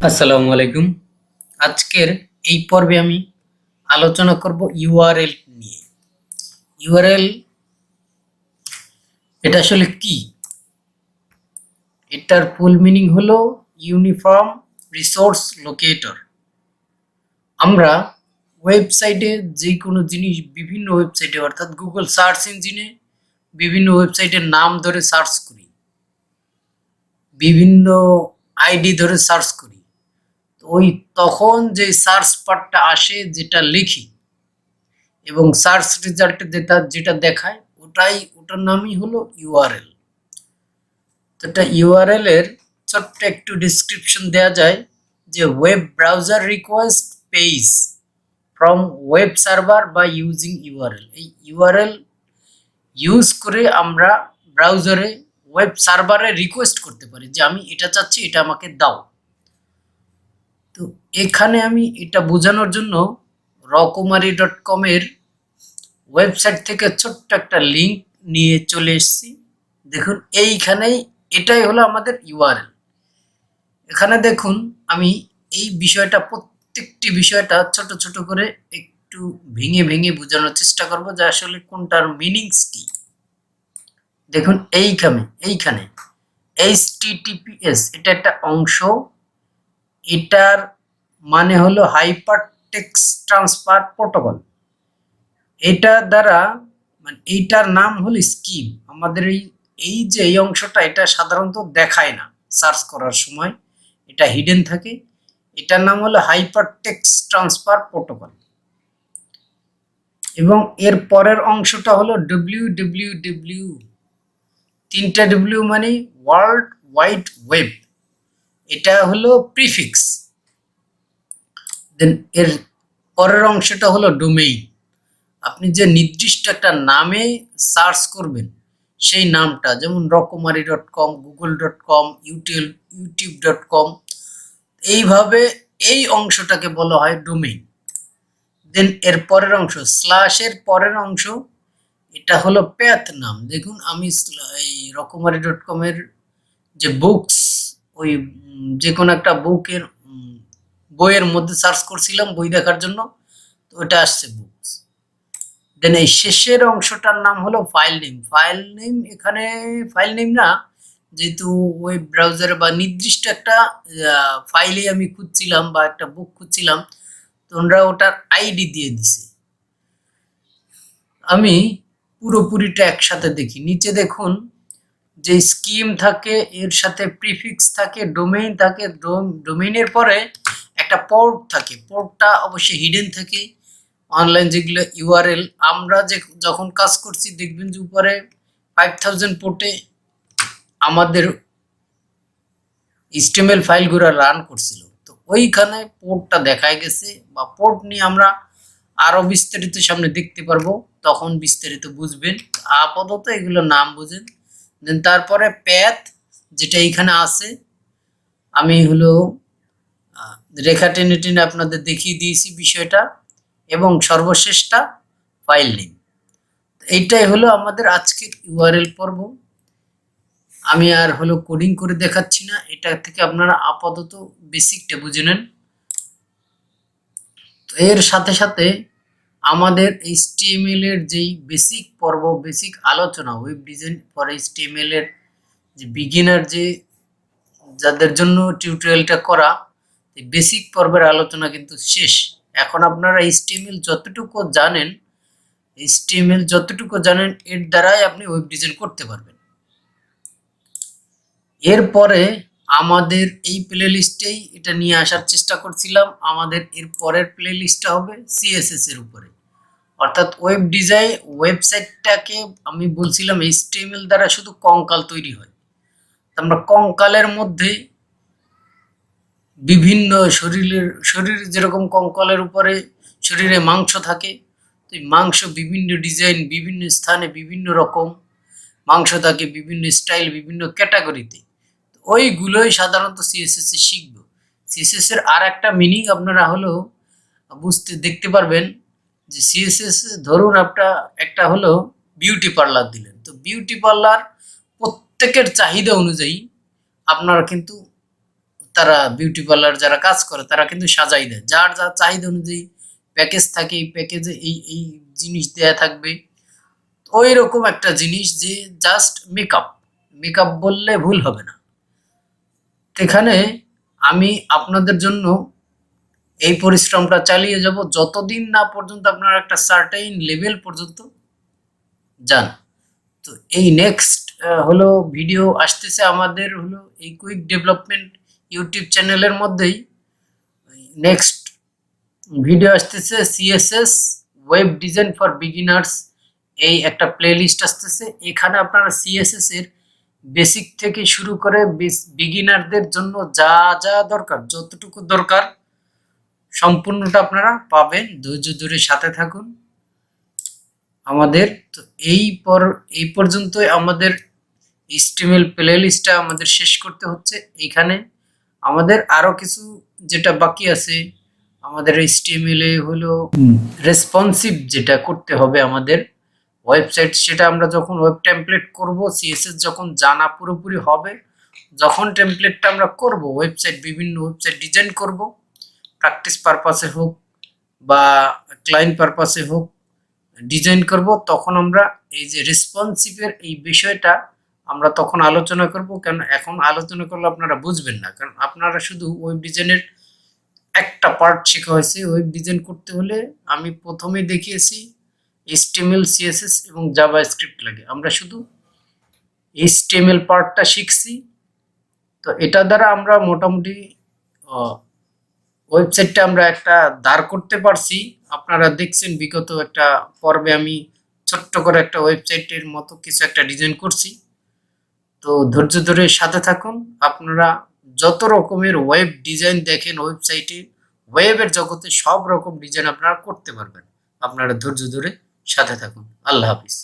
আসসালামু আলাইকুম। আজকের এই পর্বে আমি আলোচনা করব ইউআরএল নিয়ে। ইউআরএল এটা আসলে কি? এটার ফুল মিনিং হলো ইউনিফর্ম রিসোর্স লোকেটর। আমরা ওয়েবসাইটে যে কোনো জিনিস বিভিন্ন ওয়েবসাইটে অর্থাৎ গুগল সার্চ ইঞ্জিনে বিভিন্ন ওয়েবসাইটের নাম ধরে সার্চ করি, বিভিন্ন আইডি ধরে সার্চ করি। ওই তখন যে সার্চ পার্টটা আসে যেটা লিখি এবং সার্চ রেজাল্টে যেটা দেখায় ওটার নামই হলো ইউআরএল। তো এটা ইউআরএল এর ছোট্ট একটু ডিসক্রিপশন দেওয়া যায় যে web browser request page from web server বা ইউজিং ইউআরএল। এই ইউআরএল ইউজ করে আমরা ব্রাউজারে ওয়েব সার্ভারে রিকোয়েস্ট করতে পারি যে আমি এটা চাচ্ছি, এটা আমাকে দাও। তো এখানে আমি এটা বোঝানোর জন্য রকুমারি.com এর ওয়েবসাইট থেকে ছোট্ট একটা লিঙ্ক নিয়ে চলে এসেছি। দেখুন এইখানেই এটাই হলো আমাদের ইউআরএল। এখানে দেখুন আমি এই বিষয়টা প্রত্যেকটি বিষয়টা ছোট ছোট করে একটু ভেঙে ভেঙে বোঝানোর চেষ্টা করব যে আসলে কোনটার মিনিংস কি। দেখুন এইখানে HTTPS এটা একটা অংশ, এটার মানে হলো হাইপার টেক্সট ট্রান্সফার প্রোটোকল। এটা দ্বারা মানে এইটার নাম হলো স্কিম। আমাদের এই যে এই অংশটা এটা সাধারণত দেখায় না, সার্চ করার সময় এটা হিডেন থাকে। এটার নাম হলো হাইপার টেক্সট ট্রান্সফার প্রোটোকল এবং এর পরের অংশটা হলো www। তিনটা ডব্লিউ মানে ওয়ার্ল্ড ওয়াইড ওয়েব, এটা হলো প্রিফিক্স। দেন এর পরের অংশটা হলো ডোমেইন। আপনি যে নির্দিষ্ট একটা নামে সার্চ করবেন সেই নামটা, যেমন রকমারি.com, google.com, youtube.com, এইভাবে এই অংশটাকে বলা হয় ডোমেইন। দেন এর পরের অংশ স্ল্যাশের পরের অংশ এটা হলো প্যাথ নাম। দেখুন আমি এই রকমারি.com এর যে বুকস, ওই যে কোনো একটা বইয়ের মধ্যে সার্চ করছিলাম বই দেখার জন্য, তো ওটা আসছে বুকস। দেন এই শেষের অংশটার নাম হলো ফাইল নেম। ফাইল নেম এখানে ফাইল নেম না, যেহেতু ওয়েব ব্রাউজারে বা নির্দিষ্ট একটা ফাইলে আমি খুঁজছিলাম বা একটা বুক খুঁজছিলাম, তোমরা ওটার আইডি দিয়ে দিছে। আমি পুরোপুরিটা একসাথে দেখি। নিচে দেখুন যে স্কিম থাকে, এর সাথে প্রিফিক্স থাকে, ডোমেইন থাকে, ডোমেইনের পরে একটা পোর্ট থাকে। পোর্টটা অবশ্যই হিডেন থাকে। অনলাইন যেগুলো ইউআরএল আমরা যখন কাজ করছি দেখবেন যে উপরে 5000 পোর্টে আমাদের HTML ফাইলগুলো রান করছিল। তো ওইখানে পোর্টটা দেখায় গেছে, বা পোর্ট নিয়ে আমরা আরো বিস্তারিত সামনে দেখতে পারবো, তখন বিস্তারিত বুঝবেন। আপাতত এগুলো নাম বুঝেন। দেন তারপরে প্যাথ যেটা এইখানে আছে, আমি হলো রেখা টেনে টেনে আপনাদের দেখিয়ে দিয়েছি বিষয়টা, এবং সর্বশেষটা ফাইল নেম। এইটাই হলো আমাদের আজকের ইউআরএল পর্ব। আমি আর হলো কোডিং করে দেখাচ্ছি না, এটা থেকে আপনারা আপাতত বেসিকটা বুঝে নেন। তো এর সাথে সাথে আমাদের HTML এর যেই বেসিক পর্ব, বেসিক আলোচনা, ওয়েব ডিজাইন ফর HTML এর যে বিগিনার, যে যাদের জন্য টিউটোরিয়ালটা করা, এই বেসিক পর্বের আলোচনা কিন্তু শেষ। এখন আপনারা HTML যতটুকু জানেন এর দ্বারাই আপনি ওয়েব ডিজাইন করতে পারবেন। এরপরে আমাদের এই প্লে লিস্টেই এটা নিয়ে আসার চেষ্টা করছিলাম। আমাদের এর পরের প্লে লিস্টটা হবে CSS এর উপরে, অর্থাৎ ওয়েব ডিজাইন। ওয়েবসাইটটাকে আমি বলছিলাম HTML দ্বারা শুধু কঙ্কাল তৈরি হয়। আমরা কঙ্কালের মধ্যে বিভিন্ন শরীর যেরকম কঙ্কালের উপরে শরীরে মাংস থাকে, তো মাংস বিভিন্ন ডিজাইন, বিভিন্ন স্থানে বিভিন্ন রকম মাংস থাকে, বিভিন্ন স্টাইল, বিভিন্ন ক্যাটাগরিতে। ওইগুলোই সাধারণত CSS এ শিখব। CSS এর আর একটা মিনিং আপনারা হলো দেখতে পারবেন যে CSS ধরুন আপনার একটা হলো বিউটি পার্লার দিলেন, তো বিউটি পার্লার প্রত্যেকের চাহিদা অনুযায়ী আপনারা কিন্তু তারা বিউটি পার্লার যারা কাজ করে তারা কিন্তু সাজাই দেয়। যার যা চাহিদা অনুযায়ী প্যাকেজ থাকে, এই প্যাকেজে এই জিনিস দেয়া থাকবে। ওইরকম একটা জিনিস যে জাস্ট মেকআপ, মেকআপ বললে ভুল হবে না। এখানে আমি আপনাদের জন্য এই পরিশ্রমটা চালিয়ে যাব যতদিন না পর্যন্ত আপনারা একটা সার্টেইন লেভেল পর্যন্ত যান। তো এই নেক্সট হলো ভিডিও আসতেছে আমাদের হলো এই কুইক ডেভেলপমেন্ট ইউটিউব চ্যানেলের মধ্যেই নেক্সট ভিডিও আসতেছে CSS web design for beginners, এই একটা প্লেলিস্ট আসতেছে। এখানে আপনারা সিএসএস এর বেসিক থেকে শুরু করে বিগিনারদের জন্য যা যা দরকার, যতটুকু দরকার সম্পূর্ণটা আপনারা পাবেন। ধৈর্য ধরে সাথে থাকুন আমাদের। তো এই পর্যন্তই আমাদের HTML প্লেলিস্টটা আমাদের শেষ করতে হচ্ছে। এখানে আমাদের আরো কিছু যেটা বাকি আছে আমাদের HTML এ হলো রেসপন্সিভ যেটা করতে হবে আমাদের ওয়েবসাইট, সেটা আমরা যখন ওয়েব টেমপ্লেট করব, সিএসএস যখন জানা পুরোপুরি হবে, যখন টেমপ্লেটটা আমরা করব ওয়েবসাইট, বিভিন্ন ওয়েবসাইট ডিজাইন করব, প্র্যাকটিস পারপাসে হোক বা ক্লায়েন্ট পারপাসে হোক ডিজাইন করব, তখন আমরা এই যে রেসপন্সিভের এই বিষয়টা আমরা তখন আলোচনা করব। কারণ এখন আলোচনা করলে আপনারা বুঝবেন না, কারণ আপনারা শুধু ওয়েব ডিজাইনের একটা পার্ট শেখা হয়েছে। ওয়েব ডিজাইন করতে হলে আমি প্রথমে দেখিয়েছি HTML, CSS এবং জাভাস্ক্রিপ্ট লাগে। আমরা শুধু HTML পার্টটা শিখছি। তো এটা দ্বারা আমরা মোটামুটি ওয়েবসাইটটা আমরা একটা দাঁড় করতে পারছি। আপনারা দেখছেন বিগত একটা পর্বে আমি ছোট্ট করে একটা ওয়েবসাইটের মতো কিছু একটা ডিজাইন করছি। তো ধৈর্য ধরে সাথে থাকুন। আপনারা যত রকমের ওয়েব ডিজাইন দেখেন ওয়েবসাইটে, ওয়েবের জগতে সব রকম ডিজাইন আপনারা করতে পারবেন। আপনারা ধৈর্য ধরে সাথে থাকুন। আল্লাহ হাফিজ।